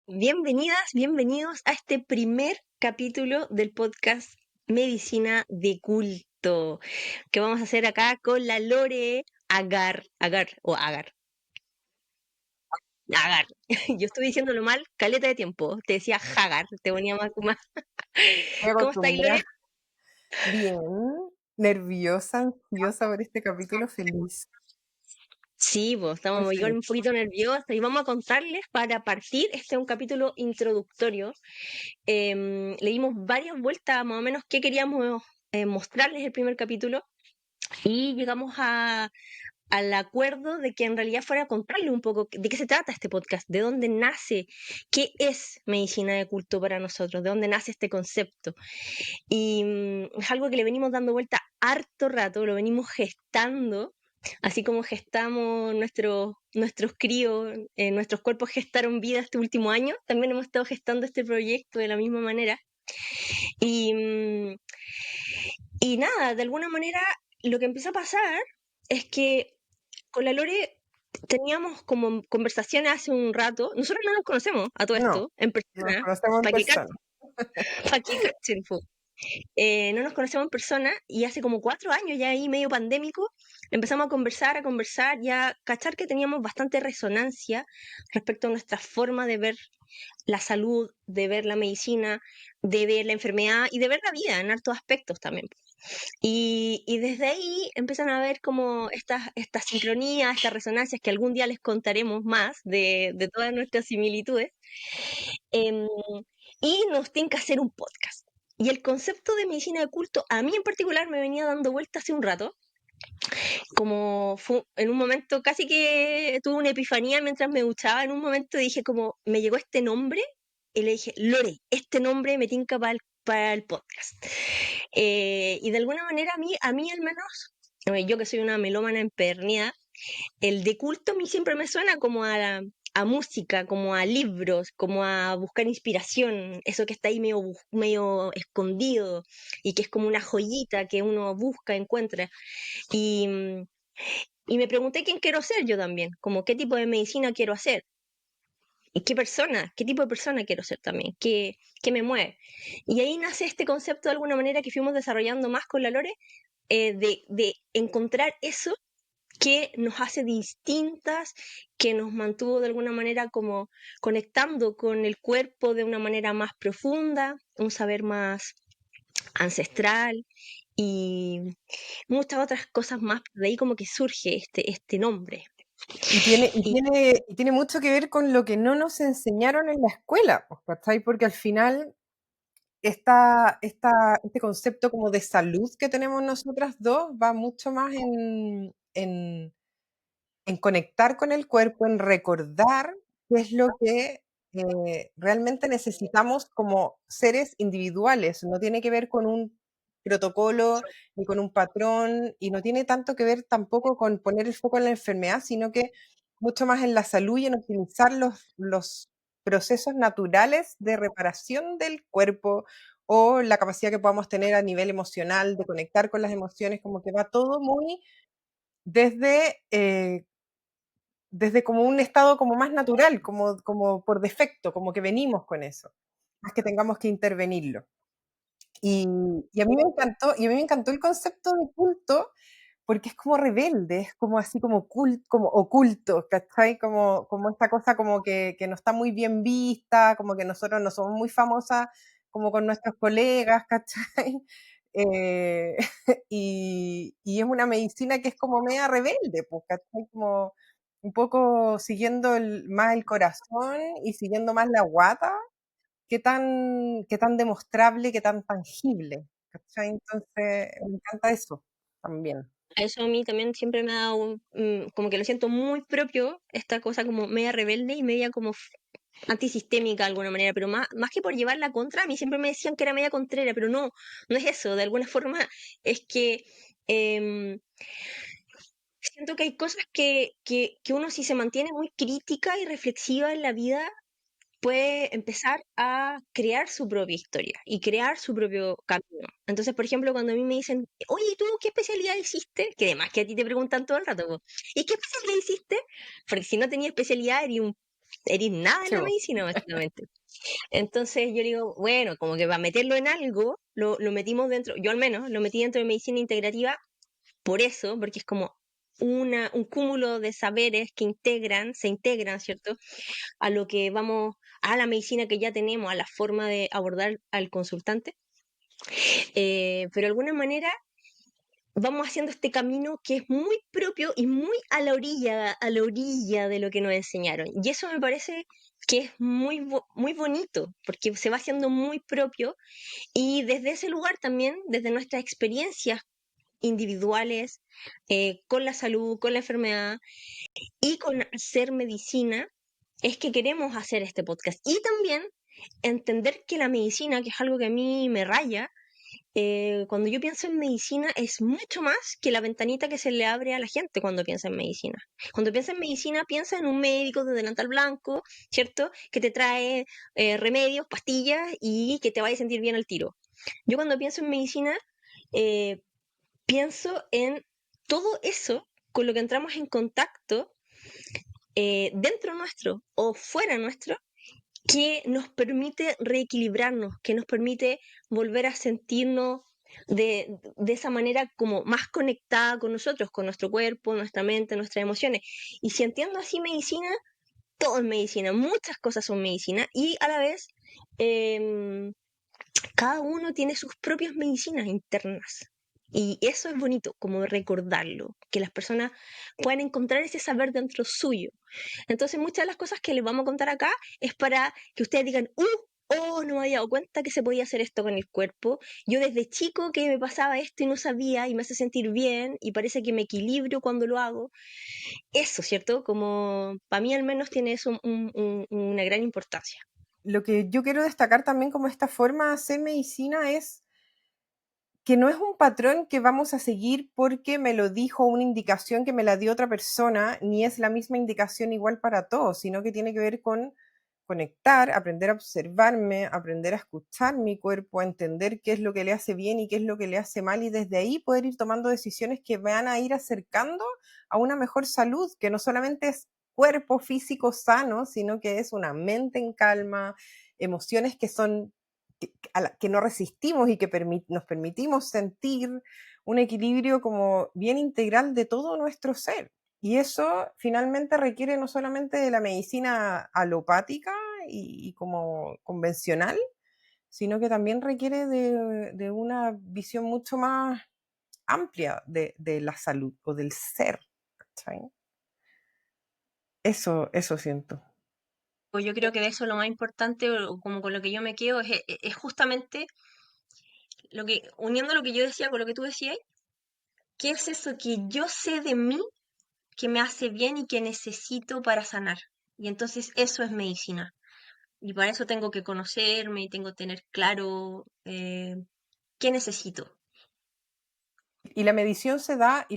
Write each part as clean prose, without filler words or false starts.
Bienvenidas, bienvenidos a este primer capítulo del podcast Medicina de Culto, que vamos a hacer acá con la Lore Agar. Yo estuve diciéndolo mal, caleta de tiempo. Te decía Hagar, te ponía más. Estoy ¿Cómo estáis, Lore? acostumbrada. Bien, nerviosa, ansiosa por este capítulo, feliz, Sí, pues muy estamos igual feliz. un poquito nerviosas y vamos a contarles para partir. Este es un capítulo introductorio. Le dimos varias vueltas más o menos qué queríamos mostrarles el primer capítulo. Y llegamos al acuerdo de que en realidad fuera a contarle un poco de qué se trata este podcast, de dónde nace, qué es medicina de culto para nosotros, de dónde nace este concepto. Y es algo que le venimos dando vuelta harto rato, lo venimos gestando, así como gestamos nuestros críos, nuestros cuerpos gestaron vida este último año, también hemos estado gestando este proyecto de la misma manera. Y, mm, y nada, de alguna manera lo que empezó a pasar es que con la Lore teníamos como conversaciones hace un rato. Nosotros no nos conocemos a todo No, esto en nos persona, conocemos en para que persona. cachen, pa' que cachen, po. No nos conocemos en persona y hace como 4 años ya ahí medio pandémico empezamos a conversar y a cachar que teníamos bastante resonancia respecto a nuestra forma de ver la salud, de ver la medicina, de ver la enfermedad y de ver la vida en hartos aspectos también. Y desde ahí empiezan a ver como estas sincronías, estas resonancias que algún día les contaremos más de todas nuestras similitudes. em, y nos tienen que hacer un podcast. Y el concepto de medicina de culto, a mí en particular, me venía dando vuelta hace un rato, como en un momento casi que tuve una epifanía mientras me duchaba, en un momento dije como, me llegó este nombre, y le dije, Lore, este nombre me tinca para el podcast. Y de alguna manera a mí al menos, yo que soy una melómana empedernida, el de culto a mí siempre me suena como a música, como a libros, como a buscar inspiración, eso que está ahí medio escondido y que es como una joyita que uno busca, encuentra. Y, mm, y me pregunté quién quiero ser yo también, como qué tipo de medicina quiero hacer. ¿Y qué tipo de persona quiero ser también? ¿Qué me mueve? Y ahí nace este concepto de alguna manera que fuimos desarrollando más con la Lore, de encontrar eso que nos hace distintas, que nos mantuvo de alguna manera como conectando con el cuerpo de una manera más profunda, un saber más ancestral y muchas otras cosas más. De ahí como que surge este nombre. Y tiene, y Y tiene, y tiene mucho que ver con lo que no nos enseñaron en la escuela, pues, ¿cachai? Porque al final este concepto como de salud que tenemos nosotras dos va mucho más en conectar con el cuerpo, en recordar qué es lo que realmente necesitamos como seres individuales. No tiene que ver con un protocolo ni con un patrón y no tiene tanto que ver tampoco con poner el foco en la enfermedad, sino que mucho más en la salud y en optimizar los procesos naturales de reparación del cuerpo o la capacidad que podamos tener a nivel emocional de conectar con las emociones, como que va todo muy desde desde como un estado como más natural, como por defecto, como que venimos con eso, más que tengamos que intervenirlo. Y, y a mí me encantó, y a mí me encantó el concepto de culto, porque es como rebelde, es como así como como oculto, ¿cachai? Como esta cosa como que no está muy bien vista, como que nosotros no somos muy famosas como con nuestros colegas, ¿cachai? Eh, y es una medicina que es como media rebelde, pues, ¿cachai? Como un poco siguiendo más el corazón y siguiendo más la guata, qué tan demostrable, qué tan tangible, ¿cachai? Entonces, me encanta eso también. eso a mí también siempre me ha dado, como que lo siento muy propio, esta cosa como media rebelde y media como antisistémica de alguna manera, pero más que por llevarla contra, a mí siempre me decían que era media contrera, pero no, no es eso, de alguna forma es que em, siento que hay cosas que uno si se mantiene muy crítica y reflexiva en la vida, puede empezar a crear su propia historia y crear su propio camino. Entonces, por ejemplo, cuando a mí me dicen, oye, ¿y tú qué especialidad hiciste? Que además que a ti te preguntan todo el rato, po, ¿y qué especialidad hiciste? Porque si no tenía especialidad, eres un Eres nada en Sí, la po. medicina, básicamente. Entonces yo digo, bueno, como que para meterlo en algo, lo metimos dentro, yo al menos lo metí dentro de medicina integrativa por eso, porque es como un cúmulo de saberes que se integran, ¿cierto? A lo que vamos, a la medicina que ya tenemos, a la forma de abordar al consultante. Pero de alguna manera vamos haciendo este camino que es muy propio y muy a la orilla de lo que nos enseñaron. Y eso me parece que es muy bonito, porque se va haciendo muy propio y desde ese lugar también, desde nuestras experiencias individuales, con la salud, con la enfermedad y con hacer medicina, es que queremos hacer este podcast. Y también entender que la medicina, que es algo que a mí me raya, cuando yo pienso en medicina es mucho más que la ventanita que se le abre a la gente cuando piensa en medicina. Cuando piensa en medicina, piensa en un médico de delantal blanco, ¿cierto? Que te trae remedios, pastillas y que te vaya a sentir bien al tiro. Yo cuando pienso en medicina, eh, pienso en todo eso con lo que entramos en contacto dentro nuestro o fuera nuestro, que nos permite reequilibrarnos, que nos permite volver a sentirnos de esa manera como más conectada con nosotros, con nuestro cuerpo, nuestra mente, nuestras emociones. Y si entiendo así medicina, todo es medicina, muchas cosas son medicina y a la vez em, cada uno tiene sus propias medicinas internas. Y eso es bonito, como recordarlo, que las personas puedan encontrar ese saber dentro suyo. Entonces, muchas de las cosas que les vamos a contar acá es para que ustedes digan, oh, no me había dado cuenta que se podía hacer esto con el cuerpo. Yo desde chico que me pasaba esto y no sabía y me hace sentir bien y parece que me equilibrio cuando lo hago. Eso, ¿cierto? Como para mí al menos tiene eso una gran importancia. Lo que yo quiero destacar también como esta forma de hacer medicina es que no es un patrón que vamos a seguir porque me lo dijo una indicación que me la dio otra persona, ni es la misma indicación igual para todos, sino que tiene que ver con conectar, aprender a observarme, aprender a escuchar mi cuerpo, a entender qué es lo que le hace bien y qué es lo que le hace mal y desde ahí poder ir tomando decisiones que me van a ir acercando a una mejor salud, que no solamente es cuerpo físico sano, sino que es una mente en calma, emociones que son que no resistimos y que nos permitimos sentir un equilibrio como bien integral de todo nuestro ser. Y eso finalmente requiere no solamente de la medicina alopática y como convencional, sino que también requiere de una visión mucho más amplia de la salud o del ser. ¿Cachai? Eso siento. Pues yo creo que de eso lo más importante, o como con lo que yo me quedo, es justamente lo que, uniendo lo que yo decía con lo que tú decías, ¿qué es eso que yo sé de mí que me hace bien y que necesito para sanar? Y entonces eso es medicina. Y para eso tengo que conocerme y tengo que tener claro qué necesito. Y la medición se da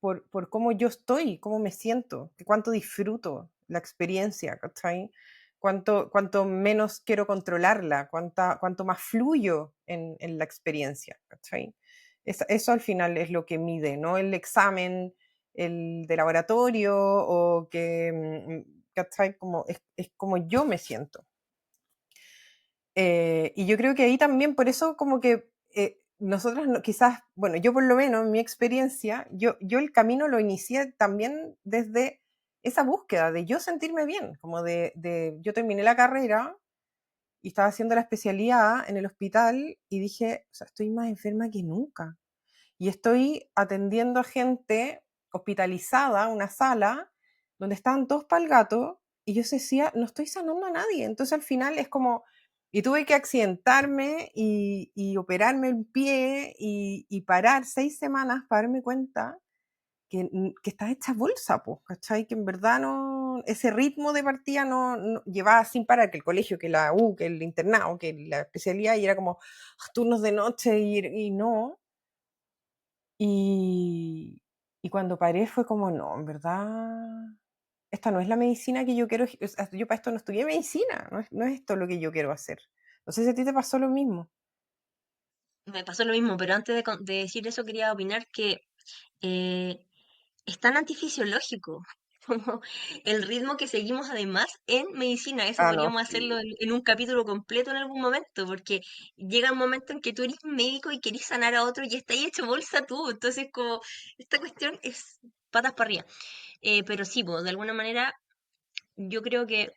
por cómo yo estoy, cómo me siento, que cuánto disfruto la experiencia, ¿cachai? Cuánto menos quiero controlarla, cuánto más fluyo en la experiencia, ¿cachai? Eso al final es lo que mide, no el examen, el de laboratorio o que, ¿cachai? Es como yo me siento. Y yo creo que ahí también, por eso como que nosotros quizás, bueno, yo por lo menos en mi experiencia, yo el camino lo inicié también desde esa búsqueda de yo sentirme bien, como yo terminé la carrera y estaba haciendo la especialidad en el hospital y dije, o sea, estoy más enferma que nunca. Y estoy atendiendo a gente hospitalizada, una sala, donde estaban todos para el gato, y yo decía, no estoy sanando a nadie. Entonces al final es como, y tuve que accidentarme y operarme el pie y parar 6 semanas para darme cuenta que estaba hecha bolsa, pues, ¿cachai? Que en verdad no, ese ritmo de partida no llevaba sin parar, que el colegio, que la U, que el internado, que la especialidad, y era como turnos de noche y no. Y, y cuando paré fue como, no, en verdad, esta no es la medicina que yo quiero, o sea, yo para esto no estudié medicina, no es esto lo que yo quiero hacer. No sé si a ti te pasó lo mismo. Me pasó lo mismo, pero antes de decir eso quería opinar que eh, es tan antifisiológico. como el ritmo que seguimos además en medicina. Eso Ah, no, podríamos hacerlo sí. en un capítulo completo en algún momento, porque llega un momento en que tú eres médico y querés sanar a otro y está ahí hecho bolsa tú. Entonces, como esta cuestión es patas para arriba. Pero sí, pues, de alguna manera, yo creo que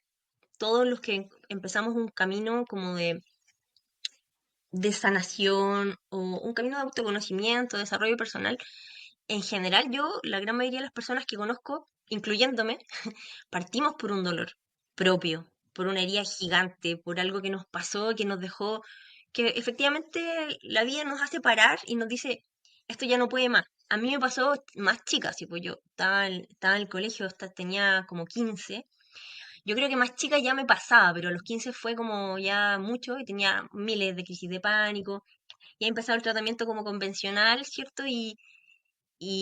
todos los que empezamos un camino como de sanación o un camino de autoconocimiento, desarrollo personal, en general yo, la gran mayoría de las personas que conozco, incluyéndome, partimos por un dolor propio, por una herida gigante, por algo que nos pasó, que nos dejó, que efectivamente la vida nos hace parar y nos dice, esto ya no puede más. A mí me pasó más chica, sí, pues yo estaba en el colegio, tenía como 15. Yo creo que más chica ya me pasaba, pero a los 15 fue como ya mucho y tenía miles de crisis de pánico. Y he empezado el tratamiento como convencional, ¿cierto? Y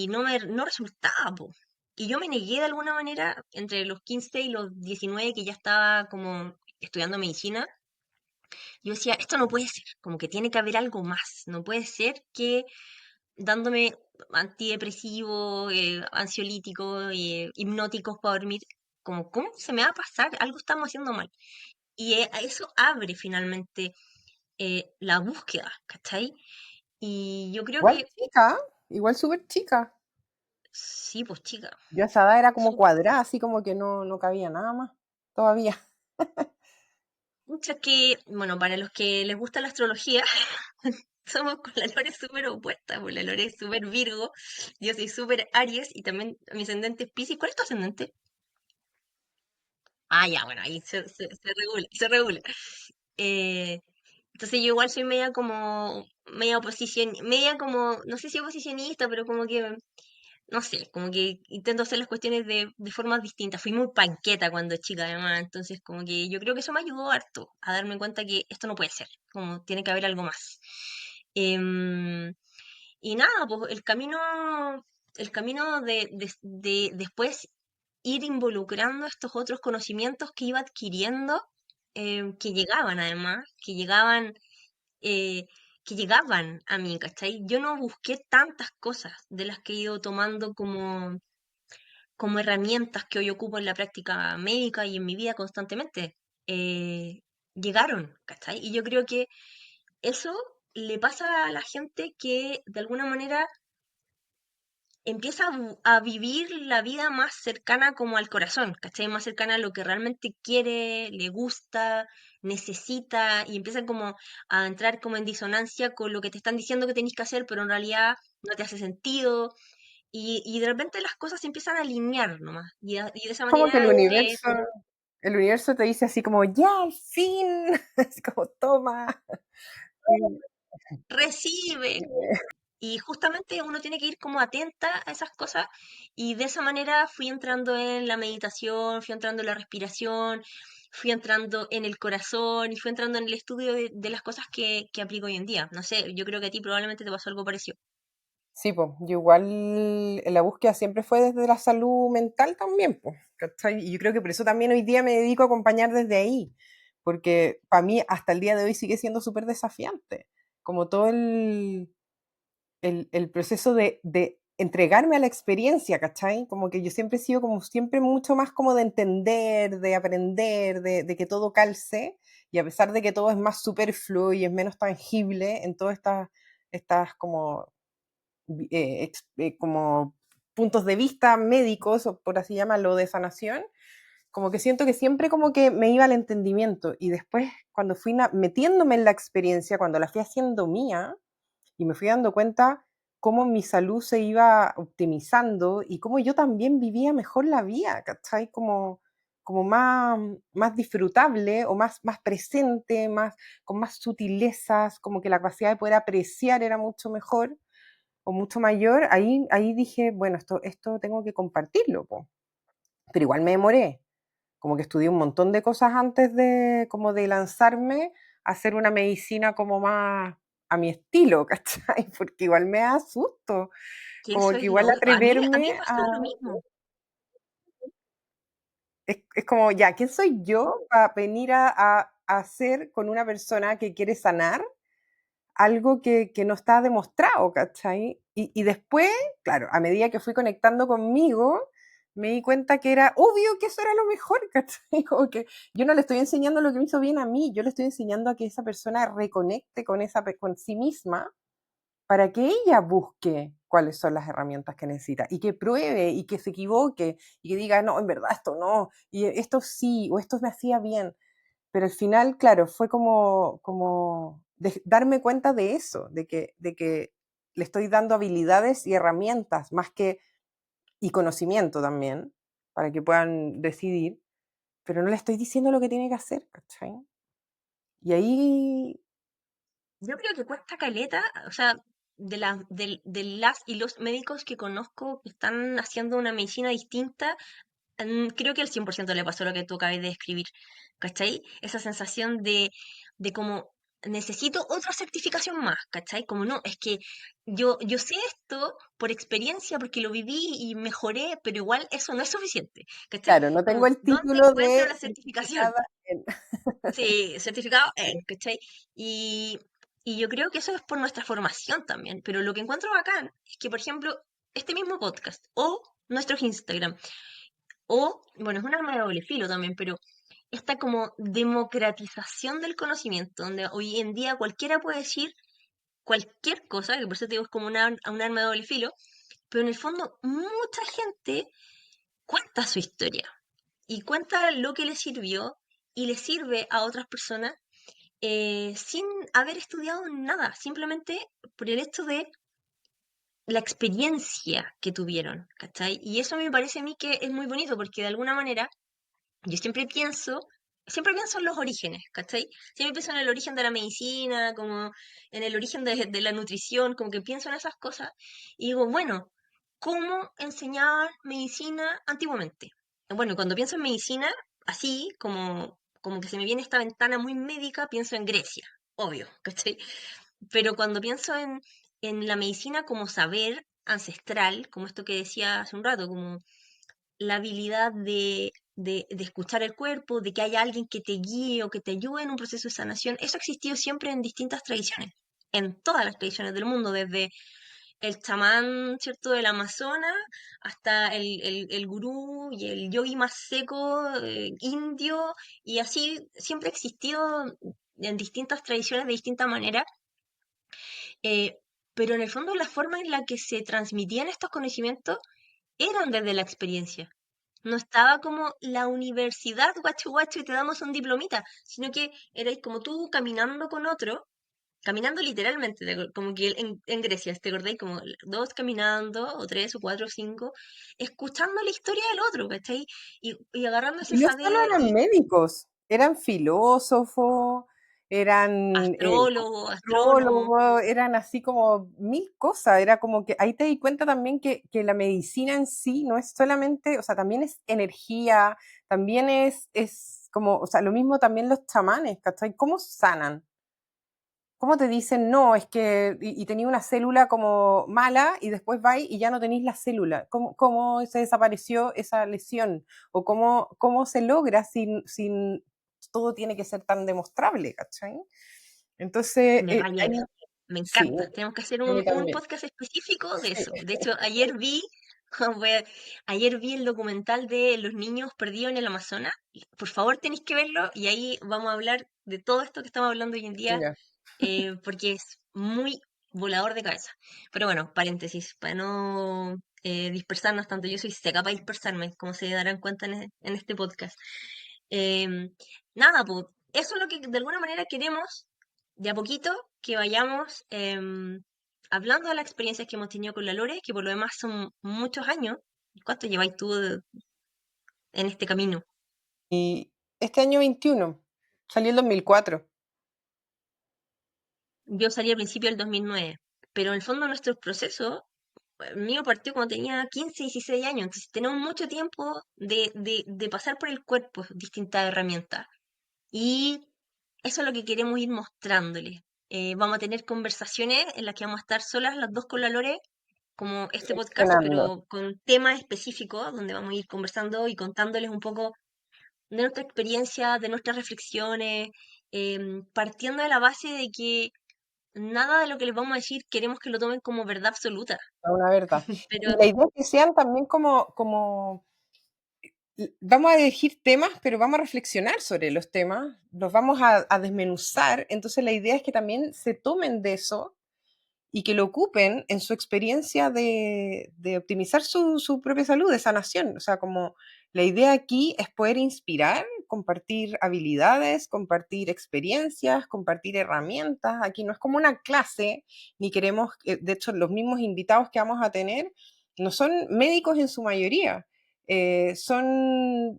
no resultaba, po. Y yo me negué de alguna manera entre los 15 y los 19 que ya estaba como estudiando medicina. Yo decía, esto no puede ser, como que tiene que haber algo más. No puede ser que dándome antidepresivos, ansiolíticos, hipnóticos para dormir, como, ¿cómo se me va a pasar? Algo estamos haciendo mal. Y a eso abre finalmente la búsqueda, ¿cachai? Y yo creo Igual que chica, igual súper chica. sí, pues chica, Yo a esa edad era como súper. cuadrada, así como que no cabía nada más todavía. Mucha que, bueno, para los que les gusta la astrología, somos con la Lore súper opuesta, pues la Lore es súper Virgo, yo soy súper Aries y también mi ascendente es Piscis. ¿Cuál es tu ascendente? Ah, ya, bueno, ahí se regula, se regula. Eh, entonces yo igual soy media como, media oposición, media como, no sé si oposicionista, pero como que no sé, como que intento hacer las cuestiones de formas distintas. Fui muy panqueta cuando chica, además, entonces como que yo creo que eso me ayudó harto a darme cuenta que esto no puede ser, como tiene que haber algo más. Em, y nada, pues el camino de después ir involucrando estos otros conocimientos que iba adquiriendo, que llegaban además, eh, que llegaban a mí, ¿cachai? Yo no busqué tantas cosas de las que he ido tomando como herramientas que hoy ocupo en la práctica médica y en mi vida constantemente. Eh, Llegaron, ¿cachai? Y yo creo que eso le pasa a la gente que de alguna manera empieza a vivir la vida más cercana como al corazón, ¿cachai? Más cercana a lo que realmente quiere, le gusta, necesita, y empieza como a entrar como en disonancia con lo que te están diciendo que tenés que hacer, pero en realidad no te hace sentido, y de repente las cosas se empiezan a alinear nomás, y de esa Como que manera el universo te dice así como, ya, al fin, así como, toma. Sí, recibe. Y justamente uno tiene que ir como atenta a esas cosas y de esa manera fui entrando en la meditación, fui entrando en la respiración, fui entrando en el corazón y fui entrando en el estudio de las cosas que aplico hoy en día. No sé, yo creo que a ti probablemente te pasó algo parecido. sí, pues, yo igual la búsqueda siempre fue desde la salud mental también, pues, ¿cachai? Y yo creo que por eso también hoy día me dedico a acompañar desde ahí, porque para mí hasta el día de hoy sigue siendo súper desafiante, como todo el proceso de entregarme a la experiencia, ¿cachai? Como que yo siempre he sido como siempre mucho más como de entender, de aprender, de que todo calce, y a pesar de que todo es más superfluo y es menos tangible en todas estas como como puntos de vista médicos, o por así llamarlo, de sanación, como que siento que siempre como que me iba al entendimiento y después cuando fui metiéndome en la experiencia, cuando la fui haciendo mía y me fui dando cuenta cómo mi salud se iba optimizando y cómo yo también vivía mejor la vida, ¿cachai? Como más disfrutable o más presente, con más sutilezas, como que la capacidad de poder apreciar era mucho mejor o mucho mayor, ahí dije, bueno, esto tengo que compartirlo, po. Pero igual me demoré, como que estudié un montón de cosas antes como de lanzarme a hacer una medicina como más a mi estilo, ¿cachai? Porque igual me da susto, Que como eso que es igual a mí me atreverme pasó lo mismo. es como, ya, ¿quién soy yo para venir a hacer con una persona que quiere sanar algo que no está demostrado, ¿cachai? Y después, claro, a medida que fui conectando conmigo, me di cuenta que era obvio que eso era lo mejor, ¿cachai? Como que yo no le estoy enseñando lo que me hizo bien a mí, yo le estoy enseñando a que esa persona reconecte con, con sí misma para que ella busque cuáles son las herramientas que necesita y que pruebe y que se equivoque y que diga, no, en verdad esto no, y esto sí, o esto me hacía bien. Pero al final, claro, fue como darme cuenta de eso, de que le estoy dando habilidades y herramientas más que, y conocimiento también, para que puedan decidir, pero no le estoy diciendo lo que tiene que hacer, ¿cachai? Y ahí, Yo creo que cuesta caleta, o sea, de las y los médicos que conozco que están haciendo una medicina distinta, creo que al 100% le pasó lo que tú acabas de describir, ¿cachai? Esa sensación de como necesito otra certificación más, ¿cachai? Como no, es que yo sé esto por experiencia, porque lo viví y mejoré, pero igual eso no es suficiente, ¿cachai? claro, no tengo Como, el ¿dónde título encuentro de la certificación? certificada en... Sí, certificado en, ¿cachai? Y, y yo creo que eso es por nuestra formación también, pero lo que encuentro bacán es que, por ejemplo, este mismo podcast o nuestros Instagram, o, bueno, es un arma de doble filo también, pero esta como democratización del conocimiento, donde hoy en día cualquiera puede decir cualquier cosa, que por eso te digo es como un arma de doble filo, pero en el fondo mucha gente cuenta su historia y cuenta lo que le sirvió y le sirve a otras personas sin haber estudiado nada, simplemente por el hecho de la experiencia que tuvieron, ¿cachai? Y eso me parece a mí que es muy bonito porque de alguna manera yo siempre pienso en los orígenes, ¿cachai? Siempre pienso en el origen de la medicina, como en el origen de la nutrición, como que pienso en esas cosas y digo, bueno, ¿cómo enseñaban medicina antiguamente? Bueno, cuando pienso en medicina, así como que se me viene esta ventana muy médica, pienso en Grecia, obvio, ¿cachai? Pero cuando pienso en la medicina como saber ancestral, como esto que decía hace un rato, como la habilidad de escuchar el cuerpo, de que haya alguien que te guíe o que te ayude en un proceso de sanación, eso ha existido siempre en distintas tradiciones, en todas las tradiciones del mundo, desde el chamán, ¿cierto?, del Amazonas hasta el gurú y el yogi más seco, indio, y así siempre ha existido en distintas tradiciones de distinta manera, eh, pero en el fondo la forma en la que se transmitían estos conocimientos eran desde la experiencia. No estaba como la universidad, guacho guacho, y te damos un diplomita, sino que erais como tú caminando con otro, caminando literalmente, como que en Grecia, ¿te acordáis? Como dos caminando, o tres, o cuatro, o cinco, escuchando la historia del otro, ¿cachai? Y agarrando ese Y no solo saber, eran y médicos, eran filósofos, eran astrólogo, astrónomo, astrólogos, eran así como mil cosas. Era como que ahí te di cuenta también que la medicina en sí no es solamente, o sea, también es energía, también es como, o sea, lo mismo también los chamanes, ¿cachai? ¿Cómo sanan? ¿Cómo te dicen, no, es que, y tenía una célula como mala y después vais y ya no tenéis la célula? ¿Cómo se desapareció esa lesión? ¿O cómo se logra sin todo tiene que ser tan demostrable, ¿cachai? Entonces, me rayé. ahí, Me sí, encanta. Tenemos que hacer a mí un también. podcast específico de Sí, eso. De hecho, ayer vi, fue- ayer vi el documental de los niños perdidos en el Amazonas. Por favor, tenéis que verlo y ahí vamos a hablar de todo esto que estamos hablando hoy en día, ya, porque es muy volador de cabeza. Pero bueno, paréntesis, para no dispersarnos tanto. Yo soy seca para dispersarme, como se darán cuenta en este podcast. Em, Nada, pues, eso es lo que de alguna manera queremos, de a poquito, que vayamos hablando de las experiencias que hemos tenido con la Lore, que por lo demás son muchos años. ¿Cuánto lleváis tú en este camino? y este año 21 salió el 2004. Yo salí al principio del 2009, pero en el fondo nuestros procesos, el mío partió cuando tenía 15, 16 años, entonces tenemos mucho tiempo de pasar por el cuerpo distintas herramientas. Y eso es lo que queremos ir mostrándoles. Vamos a tener conversaciones en las que vamos a estar solas las dos con la Lore, como este podcast, Funcionando. pero con temas específicos, donde vamos a ir conversando y contándoles un poco de nuestra experiencia, de nuestras reflexiones, partiendo de la base de que nada de lo que les vamos a decir queremos que lo tomen como verdad absoluta. Una verdad. Pero Y la idea es que sean también como vamos a elegir temas, pero vamos a reflexionar sobre los temas, los vamos a desmenuzar. Entonces la idea es que también se tomen de eso y que lo ocupen en su experiencia de optimizar su propia salud, de sanación. O sea, como la idea aquí es poder inspirar, compartir habilidades, compartir experiencias, compartir herramientas. Aquí no es como una clase, ni queremos, de hecho, los mismos invitados que vamos a tener no son médicos en su mayoría, son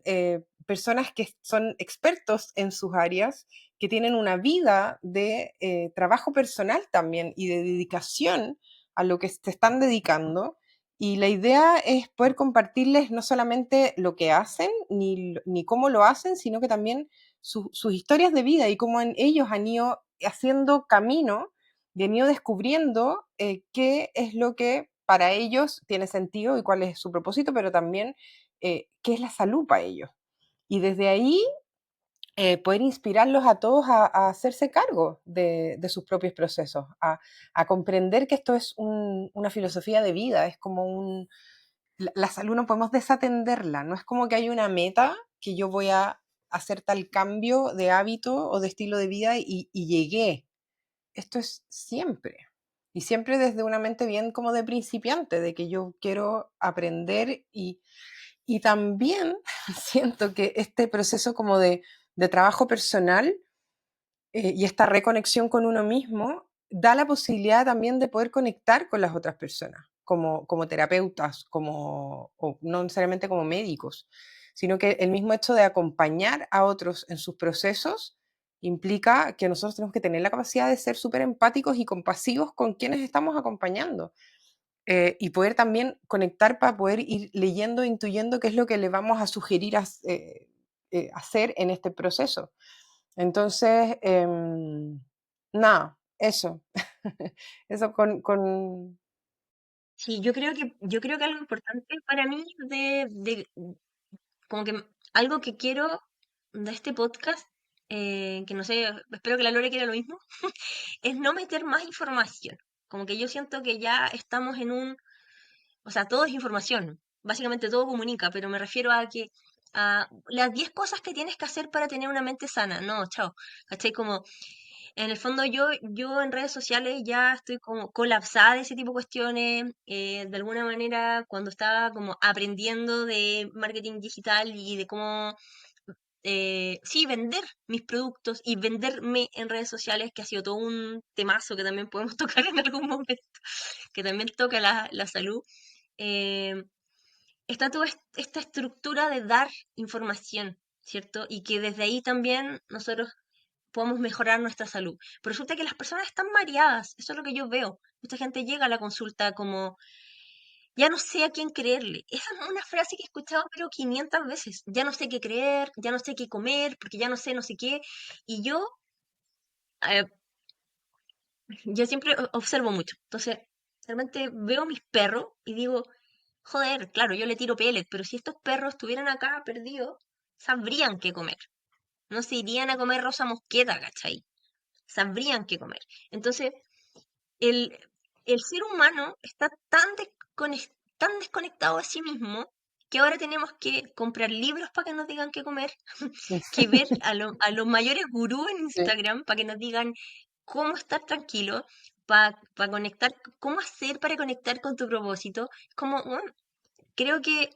personas que son expertos en sus áreas, que tienen una vida de trabajo personal también y de dedicación a lo que se están dedicando. Y la idea es poder compartirles no solamente lo que hacen, ni cómo lo hacen, sino que también sus historias de vida y cómo ellos han ido haciendo camino y han ido descubriendo qué es lo que para ellos tiene sentido y cuál es su propósito, pero también qué es la salud para ellos. Y desde ahí poder inspirarlos a todos a hacerse cargo de sus propios procesos, a comprender que esto es una filosofía de vida, es como la salud no podemos desatenderla, no es como que hay una meta que yo voy a hacer tal cambio de hábito o de estilo de vida y llegué. Esto es siempre. Y siempre desde una mente bien como de principiante, de que yo quiero aprender y también siento que este proceso como de trabajo personal y esta reconexión con uno mismo da la posibilidad también de poder conectar con las otras personas, como terapeutas, o no necesariamente como médicos, sino que el mismo hecho de acompañar a otros en sus procesos implica que nosotros tenemos que tener la capacidad de ser súper empáticos y compasivos con quienes estamos acompañando y poder también conectar para poder ir leyendo, intuyendo qué es lo que le vamos a sugerir hacer en este proceso. Entonces, nada, eso. Eso con... Sí, yo creo que algo importante para mí como que algo que quiero de este podcast, que no sé, espero que la Lore quiera lo mismo, es no meter más información. Como que yo siento que ya estamos o sea, todo es información, básicamente todo comunica, pero me refiero a que a las 10 cosas que tienes que hacer para tener una mente sana, no, chao, ¿cachai? Como en el fondo yo en redes sociales ya estoy como colapsada de ese tipo de cuestiones. De alguna manera, cuando estaba como aprendiendo de marketing digital y de cómo, sí, vender mis productos y venderme en redes sociales, que ha sido todo un temazo que también podemos tocar en algún momento, que también toca la salud. eh, Está toda esta estructura de dar información, ¿cierto? Y que desde ahí también nosotros podemos mejorar nuestra salud. Pero resulta que las personas están mareadas, eso es lo que yo veo. Mucha gente llega a la consulta como, ya no sé a quién creerle. Esa es una frase que he escuchado pero 500 veces. Ya no sé qué creer, ya no sé qué comer, porque ya no sé no sé qué. Y eh, yo siempre observo mucho. Entonces, realmente veo mis perros y digo, joder, claro, yo le tiro pellet, pero si estos perros estuvieran acá perdidos, sabrían qué comer. No se irían a comer rosa mosqueta, ¿cachai? Sabrían qué comer. Entonces, el, el ser humano está tan desconectado de sí mismo que ahora tenemos que comprar libros para que nos digan qué comer, que ver a los mayores gurús en Sí. Instagram para que nos digan cómo estar tranquilo, para conectar, cómo hacer para conectar con tu propósito. Como, bueno, creo que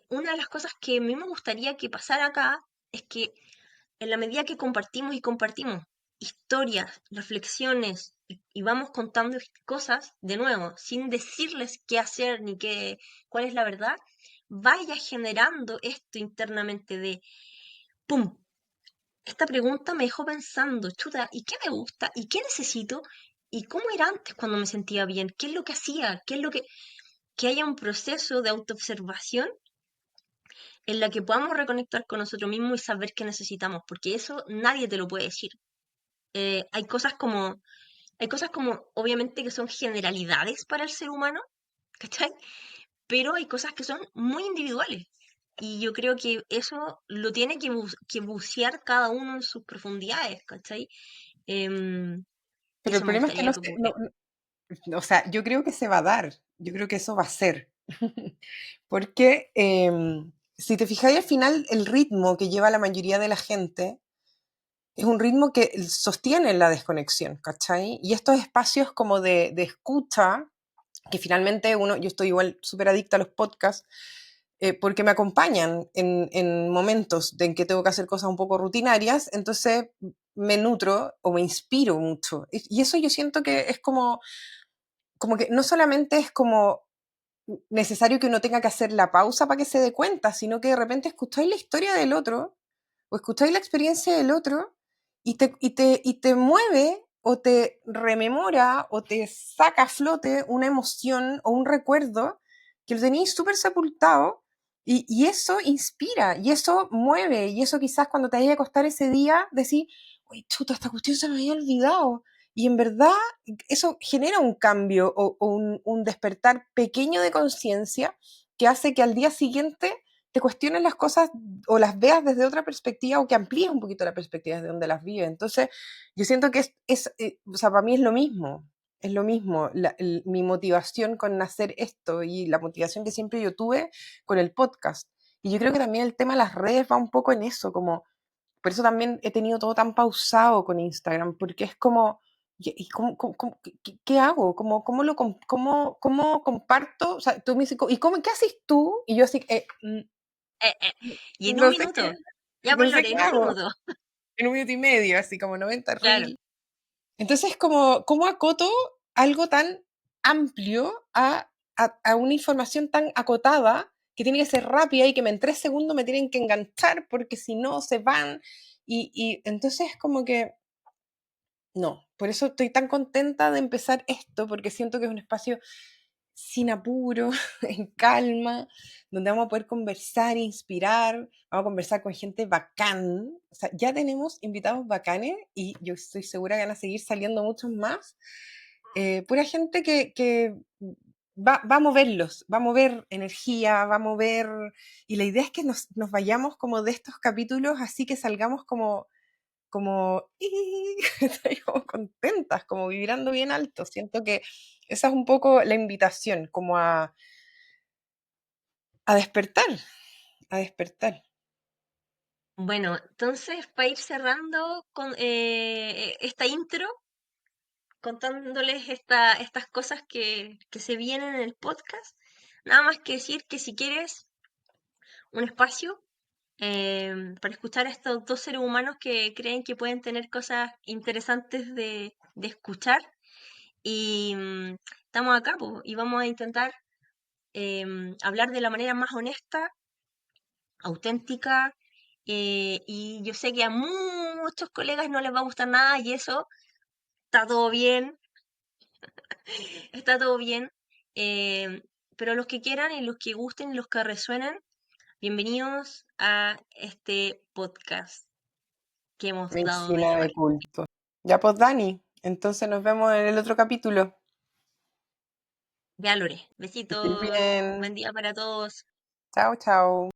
una de las cosas que a mí me gustaría que pasara acá es que en la medida que compartimos y compartimos historias, reflexiones y vamos contando cosas de nuevo, sin decirles qué hacer ni cuál es la verdad, vaya generando esto internamente de, ¡pum! Esta pregunta me dejó pensando, chuta, ¿y qué me gusta? ¿Y qué necesito? ¿Y cómo era antes cuando me sentía bien? ¿Qué es lo que hacía? ¿Qué es lo que haya un proceso de autoobservación en la que podamos reconectar con nosotros mismos y saber qué necesitamos? Porque eso nadie te lo puede decir. Eh, hay cosas como, hay cosas como, obviamente, que son generalidades para el ser humano, ¿cachai? Pero hay cosas que son muy individuales. Y yo creo que eso lo tiene que bucear cada uno en sus profundidades, ¿cachai? Em, Pero el Eso me problema es que gustaría no, que ocurriera. o sea, yo creo que se va a dar, yo creo que eso va a ser. Porque si te fijáis al final, el ritmo que lleva la mayoría de la gente es un ritmo que sostiene la desconexión, ¿cachai? Y estos espacios como de escucha, que finalmente yo estoy igual súper adicta a los podcasts, porque me acompañan en momentos en que tengo que hacer cosas un poco rutinarias, entonces me nutro o me inspiro mucho. Y eso yo siento que es como que no solamente es como necesario que uno tenga que hacer la pausa para que se dé cuenta, sino que de repente escucháis la historia del otro o escucháis la experiencia del otro y te mueve o te rememora o te saca a flote una emoción o un recuerdo que lo tenéis súper sepultado y eso inspira y eso mueve y eso quizás cuando te vayas a acostar ese día decís, uy, chuta, esta cuestión se me había olvidado. Y en verdad eso genera un cambio o un despertar pequeño de conciencia que hace que al día siguiente te cuestiones las cosas o las veas desde otra perspectiva o que amplíes un poquito la perspectiva desde donde las vives. Entonces, yo siento que o sea, para mí es lo mismo mi motivación con hacer esto y la motivación que siempre yo tuve con el podcast. Y yo creo que también el tema de las redes va un poco en eso, como, por eso también he tenido todo tan pausado con Instagram, porque es como, ¿y qué hago? ¿Cómo comparto? O sea, tú me dices, ¿y qué haces tú? Y yo así, Eh, eh, y en un no sé minuto, qué, ya no pues sé Lore, qué en un hago. minuto, En un minuto y medio, así como 90 claro. reel. Entonces, ¿cómo acoto algo tan amplio a una información tan acotada que tiene que ser rápida y que en 3 segundos me tienen que enganchar porque si no se van? Y entonces como que no, por eso estoy tan contenta de empezar esto, porque siento que es un espacio sin apuro, en calma, donde vamos a poder conversar, inspirar, vamos a conversar con gente bacán. O sea, ya tenemos invitados bacanes y yo estoy segura que van a seguir saliendo muchos más. Pura gente que va a moverlos, va a mover energía, va a mover... Y la idea es que nos vayamos como de estos capítulos, así que salgamos como, estoy como contentas, como vibrando bien alto. Siento que esa es un poco la invitación, como a despertar, a despertar. Bueno, entonces para ir cerrando con esta intro, contándoles estas cosas que se vienen en el podcast, nada más que decir que si quieres un espacio para escuchar a estos dos seres humanos que creen que pueden tener cosas interesantes de escuchar, y estamos acá po, y vamos a intentar hablar de la manera más honesta, auténtica, y yo sé que a muchos colegas no les va a gustar nada y eso está todo bien, está todo bien, pero los que quieran y los que gusten y los que resuenen, bienvenidos a este podcast que hemos dado de Medicina de llamar. culto. Ya pues, Dani, entonces nos vemos en el otro capítulo. Ya, Lore, Que estés besitos, buen bien. día para todos. Chao, chao.